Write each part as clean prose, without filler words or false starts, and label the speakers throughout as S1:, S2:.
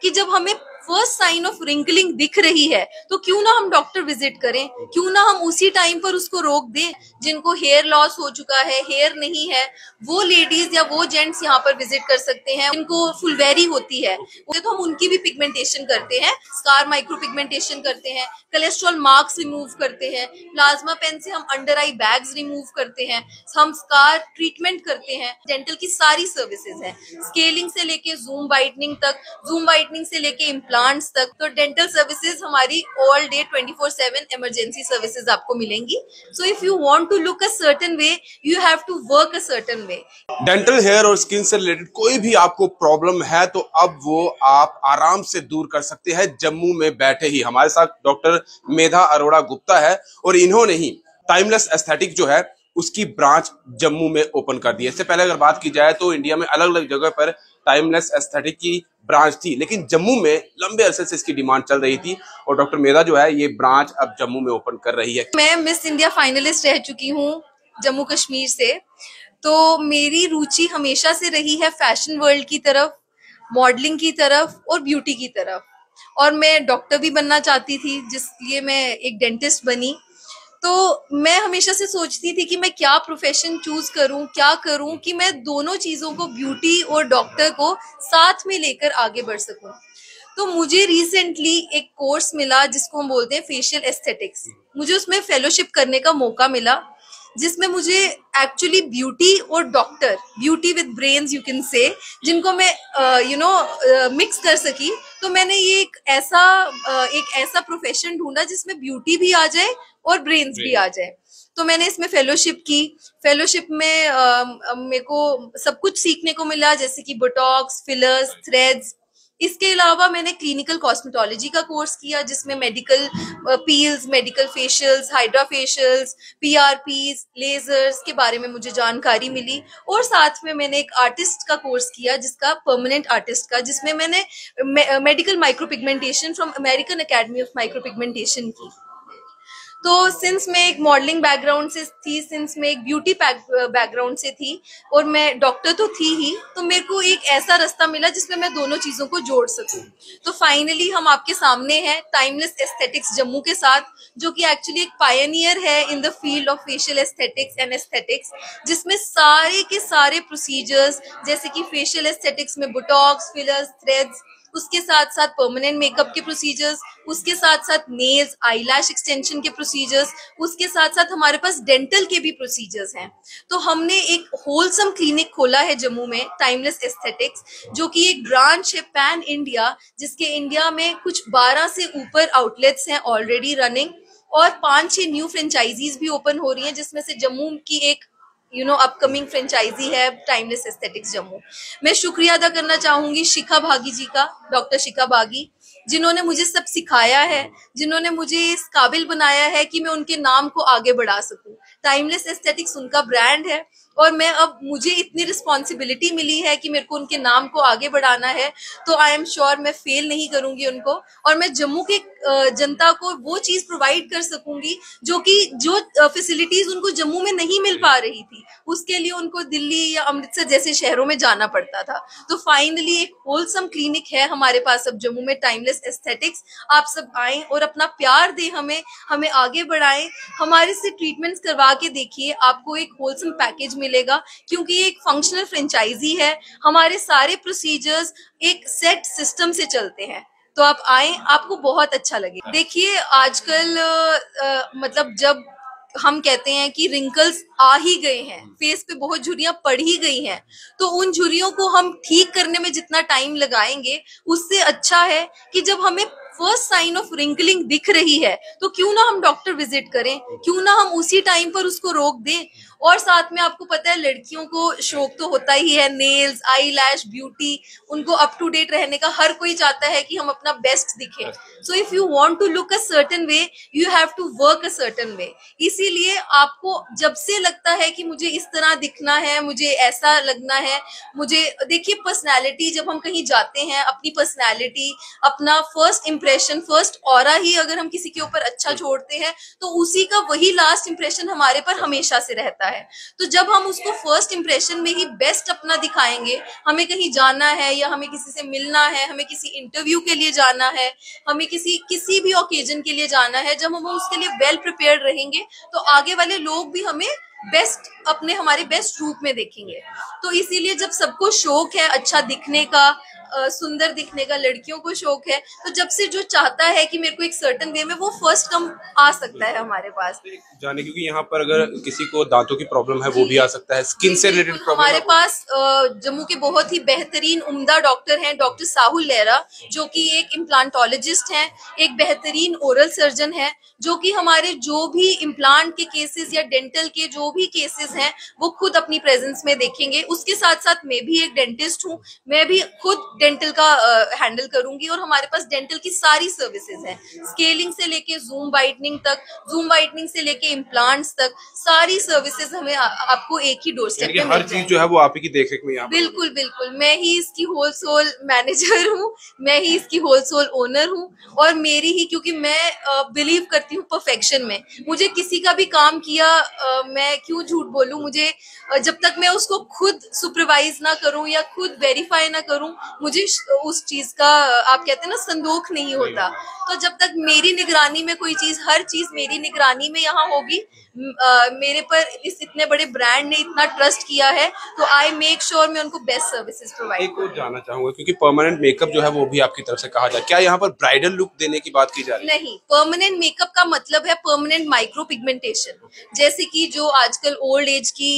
S1: कि जब हमें फर्स्ट साइन ऑफ रिंकलिंग दिख रही है तो क्यों ना हम डॉक्टर विजिट करें, क्यों ना हम उसी टाइम पर उसको रोक दें। जिनको हेयर लॉस हो चुका है, हेयर नहीं है, वो लेडीज या वो जेंट्स यहाँ पर विजिट कर सकते हैं। जिनको फुलवेरी होती है तो हम उनकी भी पिगमेंटेशन करते हैं, स्कार माइक्रो पिगमेंटेशन करते हैं, कोलेस्ट्रॉल मार्क्स रिमूव करते हैं, प्लाज्मा पेन से हम अंडर आई बैग्स रिमूव करते हैं, हम स्कार ट्रीटमेंट करते हैं। डेंटल की सारी सर्विसेज हैं, स्केलिंग से लेके जूम वाइटनिंग तक, जूम वाइटनिंग से लेके इम्प्लांट्स तक। तो डेंटल सर्विसेज हमारी ऑल डे 24/7 इमरजेंसी सर्विसेज आपको मिलेंगी। So if you want to look a certain way, you have to work a certain way.
S2: Dental, hair और स्किन से रिलेटेड कोई भी आपको प्रॉब्लम है तो अब वो आप आराम से दूर कर सकते हैं जम्मू में बैठे ही। हमारे साथ डॉक्टर मेधा अरोड़ा गुप्ता है और इन्होंने ही टाइमलेस एस्थेटिक जो है उसकी ब्रांच जम्मू में ओपन कर दी है। इससे पहले अगर बात की जाए तो इंडिया में अलग अलग जगह पर टाइमलेस एस्थेटिक की ब्रांच थी, लेकिन जम्मू में लंबे अरसे से इसकी डिमांड चल रही थी और डॉक्टर मेधा जो है ये ब्रांच अब जम्मू में ओपन कर रही है।
S1: मैं मिस इंडिया फाइनलिस्ट रह चुकी हूँ जम्मू कश्मीर से, तो मेरी रुचि हमेशा से रही है फैशन वर्ल्ड की तरफ, मॉडलिंग की तरफ और ब्यूटी की तरफ। और मैं डॉक्टर भी बनना चाहती थी, जिसलिए मैं एक डेंटिस्ट बनी। तो मैं हमेशा से सोचती थी कि मैं क्या प्रोफेशन चूज करूं, क्या करूं कि मैं दोनों चीजों को, ब्यूटी और डॉक्टर को साथ में लेकर आगे बढ़ सकूं। तो मुझे रिसेंटली एक कोर्स मिला जिसको हम बोलते हैं फेशियल एस्थेटिक्स। मुझे उसमें फेलोशिप करने का मौका मिला, जिसमें मुझे एक्चुअली ब्यूटी और doctor, beauty with brains you can say, जिनको मैं मिक्स कर सकी। तो मैंने ये एक ऐसा प्रोफेशन ढूंढा जिसमें ब्यूटी भी आ जाए और ब्रेन्स भी आ जाए। तो मैंने इसमें फेलोशिप की। फेलोशिप में मेरे को सब कुछ सीखने को मिला, जैसे कि बोटॉक्स, फिलर्स, थ्रेड्स। इसके अलावा मैंने क्लिनिकल कॉस्मेटोलॉजी का कोर्स किया, जिसमें medical peels, medical facials, hydra facials, PRPs, lasers के बारे में मुझे जानकारी मिली। और साथ में मैंने एक आर्टिस्ट का कोर्स किया, जिसका परमानेंट आर्टिस्ट का, जिसमें मैंने medical micro pigmentation from American academy of micro pigmentation की। तो सिंस मैं एक मॉडलिंग बैकग्राउंड से थी, सिंस मैं एक ब्यूटी बैकग्राउंड से थी और मैं डॉक्टर तो थी ही, तो मेरे को एक ऐसा रास्ता मिला जिसमें मैं दोनों चीजों को जोड़ सकूं। तो फाइनली हम आपके सामने हैं टाइमलेस एस्थेटिक्स जम्मू के साथ, जो कि एक्चुअली एक पायनियर है in the field of facial aesthetics and aesthetics, जिसमें सारे के सारे प्रोसीजर्स, जैसे कि फेशियल एस्थेटिक्स में बोटॉक्स, फिलर्स, थ्रेड्स, उसके साथ साथ परमानेंट मेकअप के प्रोसीजर्स, उसके साथ साथ नेल्स, आईलैश एक्सटेंशन के प्रोसीजर्स, उसके साथ साथ हमारे पास डेंटल के भी प्रोसीजर्स हैं। तो हमने एक होलसम क्लिनिक खोला है जम्मू में, टाइमलेस एस्थेटिक्स, जो कि एक ब्रांच है पैन इंडिया, जिसके इंडिया में कुछ 12 से ऊपर आउटलेट्स हैं ऑलरेडी रनिंग, और 5-6 न्यू फ्रेंचाइजीज भी ओपन हो रही हैं, जिसमें से जम्मू की एक अपकमिंग फ्रेंचाइजी है टाइमलेस एस्थेटिक्स जम्मू। मैं शुक्रिया अदा करना चाहूंगी शिखा भागी जी का, डॉक्टर शिखा भागी, जिन्होंने मुझे सब सिखाया है, जिन्होंने मुझे इस काबिल बनाया है कि मैं उनके नाम को आगे बढ़ा सकूं। टाइमलेस एस्थेटिक्स उनका ब्रांड है और मुझे इतनी रिस्पॉन्सिबिलिटी मिली है कि मेरे को उनके नाम को आगे बढ़ाना है। तो आई एम श्योर मैं फेल नहीं करूंगी उनको, और मैं जम्मू के जनता को वो चीज प्रोवाइड कर सकूंगी जो फैसिलिटीज उनको जम्मू में नहीं मिल पा रही थी, उसके लिए उनको दिल्ली या अमृतसर जैसे शहरों में जाना पड़ता था। तो फाइनली एक होलसम क्लिनिक है हमारे पास अब जम्मू में, टाइमलेस एस्थेटिक्स। आप सब आएं और अपना प्यार दें, हमें आगे बढ़ाएं, हमारे से ट्रीटमेंट्स करवा के देखिए, आपको एक होलसम पैकेज मिलेगा, क्योंकि एक फंक्शनल फ्रेंचाइजी है। हमारे सारे प्रोसीजर्स एक सेट सिस्टम से चलते हैं। तो आप आए, आपको बहुत अच्छा लगेगा। देखिए आजकल मतलब जब हम कहते हैं कि रिंकल्स आ ही गए हैं, फेस पे बहुत झुर्रियां पड़ ही गई हैं, तो उन झुर्रियों को हम ठीक करने में जितना टाइम लगाएंगे, उससे अच्छा है कि जब हमें फर्स्ट साइन ऑफ रिंकलिंग दिख रही है तो क्यों ना हम डॉक्टर विजिट करें, क्यों ना हम उसी टाइम पर उसको रोक दें। और साथ में आपको पता है लड़कियों को शौक तो होता ही है, नेल्स, आई लैश, ब्यूटी, उनको अप टू डेट रहने का। हर कोई चाहता है कि हम अपना बेस्ट दिखें। So if you want to look a certain way, you have to work a certain way. इसीलिए आपको जब से लगता है कि मुझे इस तरह दिखना है, मुझे ऐसा लगना है, मुझे देखिए पर्सनैलिटी, जब हम कहीं जाते हैं अपनी पर्सनैलिटी, अपना फर्स्ट इम्प्रेशन, फर्स्ट ऑरा ही अगर हम किसी के ऊपर अच्छा छोड़ते हैं तो उसी का वही लास्ट इम्प्रेशन हमारे पर हमेशा से रहता है। तो जब हम उसको फर्स्ट इम्प्रेशन में ही बेस्ट अपना दिखाएंगे, हमें कहीं जाना है या हमें किसी से मिलना है, हमें किसी इंटरव्यू के लिए जाना है, हमें किसी भी ओकेजन के लिए जाना है, जब हम उसके लिए वेल प्रिपेयर्ड रहेंगे तो आगे वाले लोग भी हमें बेस्ट अपने हमारे बेस्ट रूप में देखेंगे। तो इसीलिए जब सबको शौक है अच्छा दिखने का, सुंदर दिखने का, लड़कियों को शौक है, तो जब से जो चाहता है कि मेरे को एक सर्टेन वे में, वो फर्स्ट कम आ सकता है हमारे पास
S2: जाने, क्योंकि यहाँ पर अगर किसी को दांतों की प्रॉब्लम है वो भी आ सकता है, स्किन से रिलेटेड प्रॉब्लम।
S1: हमारे पास जम्मू के बहुत ही बेहतरीन उम्दा डॉक्टर हैं, डॉक्टर साहुल लहरा, जो कि एक इम्प्लांटोलॉजिस्ट हैं, एक बेहतरीन ओरल सर्जन है, जो कि हमारे जो भी इम्प्लांट के केसेस या डेंटल के जो भी केसेस हैं वो खुद अपनी प्रेजेंस में देखेंगे। उसके साथ साथ मैं भी एक डेंटिस्ट हूँ, मैं भी खुद डेंटल का हैंडल करूंगी, और हमारे पास डेंटल की सारी सर्विसेज हैं, स्केलिंग से लेके जूम वाइटनिंग तक, जूम वाइटनिंग से लेके इम्प्लांट्स तक, सारी सर्विसेज हमें आपको एक ही डोर स्टेप पे
S2: हर चीज जो है वो आप ही की देखरेख में यहाँ।
S1: बिल्कुल बिल्कुल, मैं ही इसकी होलसेल मैनेजर हूँ, मैं ही इसकी होलसेल ओनर हूँ, और मेरी ही, क्योंकि मैं बिलीव करती हूँ परफेक्शन में। मुझे किसी का भी काम किया, मैं क्यों झूठ बोलूं, मुझे जब तक मैं उसको खुद सुपरवाइज ना करूं या खुद वेरीफाई ना करूं, मुझे उस चीज का, आप कहते हैं ना, संदोख नहीं होता। तो जब तक मेरी निगरानी में कोई चीज, हर चीज मेरी निगरानी में यहाँ होगी, मेरे पर इस इतने बड़े ब्रांड ने इतना ट्रस्ट किया है, तो आई मेक श्योर मैं उनको बेस्ट सर्विसेज प्रोवाइड।
S2: एक और जानना चाहूंगा, क्योंकि परमानेंट मेकअप जो है वो भी आपकी तरफ से कहा जाए, क्या यहाँ पर ब्राइडल लुक देने की बात की जा रही है?
S1: नहीं, परमानेंट मेकअप का मतलब है परमानेंट माइक्रो पिगमेंटेशन। जैसे कि जो आजकल ओल्ड एज की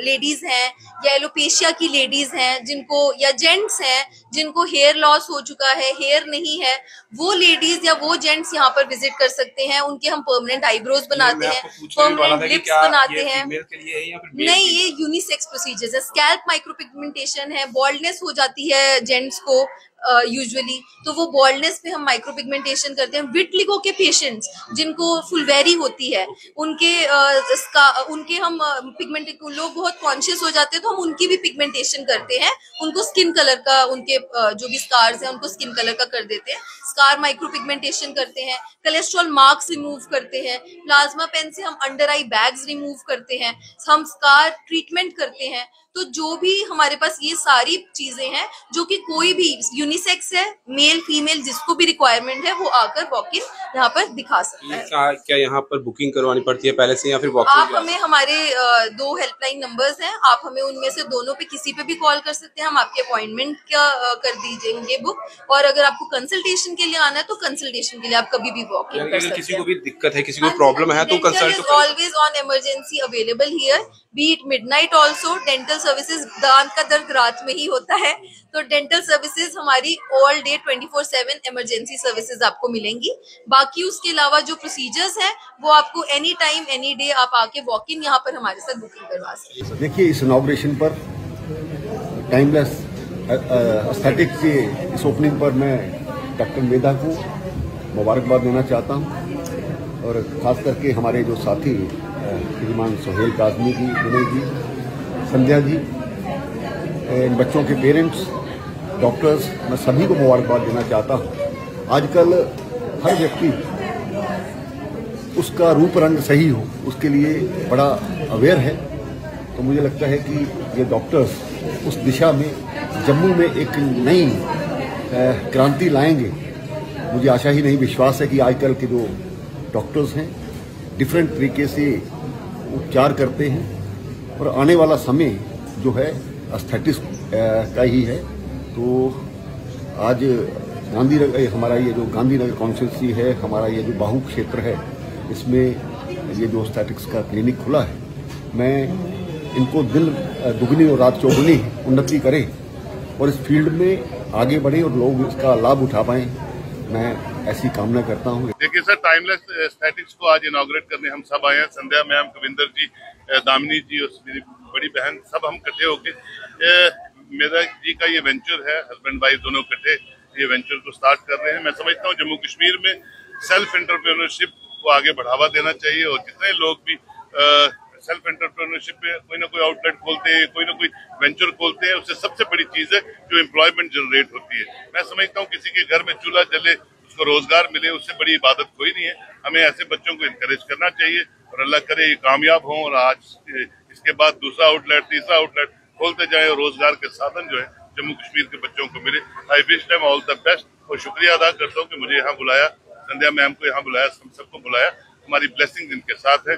S1: लेडीज हैं, या एलोपेशिया की लेडीज हैं, जिनको, या जेंट्स हैं जिनको हेयर लॉस हो चुका है, हेयर नहीं है, वो लेडीज या वो जेंट्स यहाँ पर विजिट कर सकते हैं। उनके हम परमानेंट आईब्रोज बनाते हैं, परमानेंट लिप्स बनाते हैं। नहीं, ये यूनिसेक्स प्रोसीजर्स है। स्कैल्प माइक्रो पिगमेंटेशन है, बॉल्डनेस हो जाती है जेंट्स को यूजुअली, तो वो बॉल्डनेस पे हम माइक्रो पिगमेंटेशन करते हैं। विटलिगो के पेशेंट्स जिनको फुलवेरी होती है, उनके हम पिगमेंट, लोग बहुत कॉन्शियस हो जाते हैं तो हम उनकी भी पिगमेंटेशन करते हैं, उनको स्किन कलर का, उनके जो भी स्कार्स हैं उनको स्किन कलर का कर देते हैं। स्कार माइक्रो पिगमेंटेशन करते हैं, कोलेस्ट्रॉल मार्क्स रिमूव करते हैं, प्लाज्मा पेन से हम अंडर आई बैग्स रिमूव करते हैं, हम स्कार ट्रीटमेंट करते हैं। तो जो भी हमारे पास ये सारी चीजें हैं, जो कि कोई भी यूनिसेक्स है, मेल फीमेल जिसको भी रिक्वायरमेंट है, वो आकर वॉक इन यहाँ पर दिखा सकता है।
S2: क्या यहाँ पर बुकिंग करवानी पड़ती है पहले से, या फिर वॉक इन?
S1: आप हमें, हमारे 2 हेल्पलाइन नंबर्स हैं, आप हमें उनमें से दोनों पे किसी पे भी कॉल कर सकते हैं, हम आपके अपॉइंटमेंट का कर दीजिएंगे बुक। और अगर आपको कंसल्टेशन के लिए आना है तो कंसल्टेशन के लिए आप कभी भी वॉक इन कर सकते हैं।
S2: किसी को भी दिक्कत है, किसी को प्रॉब्लम है तो consult
S1: always on emergency available here, B it midnight also. Dental services, दांत का दर्द रात में ही होता है, तो डेंटल सर्विसेज हमारी ऑल डे 24/7 इमरजेंसी सर्विसेज आपको मिलेंगी। बाकी उसके अलावा जो प्रोसीजर्स हैं वो आपको एनी टाइम एनी डे आप आके वॉक इन यहाँ पर हमारे साथ बुकिंग करवा सकते हैं।
S3: देखिए, इस इनॉग्रेशन पर, टाइमलेस एस्थेटिक्स के इस ओपनिंग पर मैं डॉक्टर मेधा को मुबारकबाद देना चाहता हूँ, और खास करके हमारे जो साथी श्रीमान सोहेल काजमी जी, विनय जी, संध्या जी, इन बच्चों के पेरेंट्स, डॉक्टर्स, मैं सभी को मुबारकबाद देना चाहता हूँ। आजकल हर व्यक्ति उसका रूप रंग सही हो, उसके लिए बड़ा अवेयर है। तो मुझे लगता है कि ये डॉक्टर्स उस दिशा में जम्मू में एक नई क्रांति लाएंगे। मुझे आशा ही नहीं, विश्वास है कि आजकल के जो डॉक्टर्स हैं डिफरेंट तरीके से उपचार करते हैं, और आने वाला समय जो है एस्थेटिक्स का ही है। तो आज गांधीनगर, हमारा ये जो गांधीनगर कॉन्स्टिट्यूंसी है, हमारा ये जो बाहु क्षेत्र है, इसमें ये जो एस्थेटिक्स का क्लिनिक खुला है, मैं इनको दिल दुगनी और रात चौगुनी उन्नति करें और इस फील्ड में आगे बढ़े और लोग इसका लाभ उठा पाएं, मैं ऐसी कामना करता हूं।
S4: देखिए सर, टाइमलेस एस्थेटिक्स को आज इनॉग्रेट करने हम सब आए हैं। संध्या मैम, कविंदर जी, दामिनी जी और मेरी बड़ी बहन, सब हम इकट्ठे होके मेरा जी का ये वेंचर है, हस्बैंड वाइफ दोनों इकट्ठे ये वेंचर को स्टार्ट कर रहे हैं। मैं समझता हूँ जम्मू कश्मीर में सेल्फ एंटरप्रेन्योरशिप को आगे बढ़ावा देना चाहिए, और जितने लोग भी सेल्फ एंटरप्रेन्योरशिप में कोई ना कोई आउटलेट खोलते हैं, कोई ना कोई वेंचर खोलते हैं, उससे सबसे बड़ी चीज है जो एम्प्लॉयमेंट जनरेट होती है। मैं समझता हूँ किसी के घर में चूल्हा जले उसको रोजगार मिले, उससे बड़ी इबादत कोई नहीं है। हमें ऐसे बच्चों को इनकरेज करना चाहिए और अल्लाह करे ये कामयाब हों और आज इसके बाद दूसरा आउटलेट, तीसरा आउटलेट खोलते जाएं और रोजगार के साधन जो है जम्मू कश्मीर के बच्चों को मिले। I wish them all the best और शुक्रिया अदा करता हूँ कि मुझे यहाँ बुलाया, संध्या मैम को यहाँ बुलाया, हम सबको बुलाया, हमारी ब्लेसिंग इनके साथ है।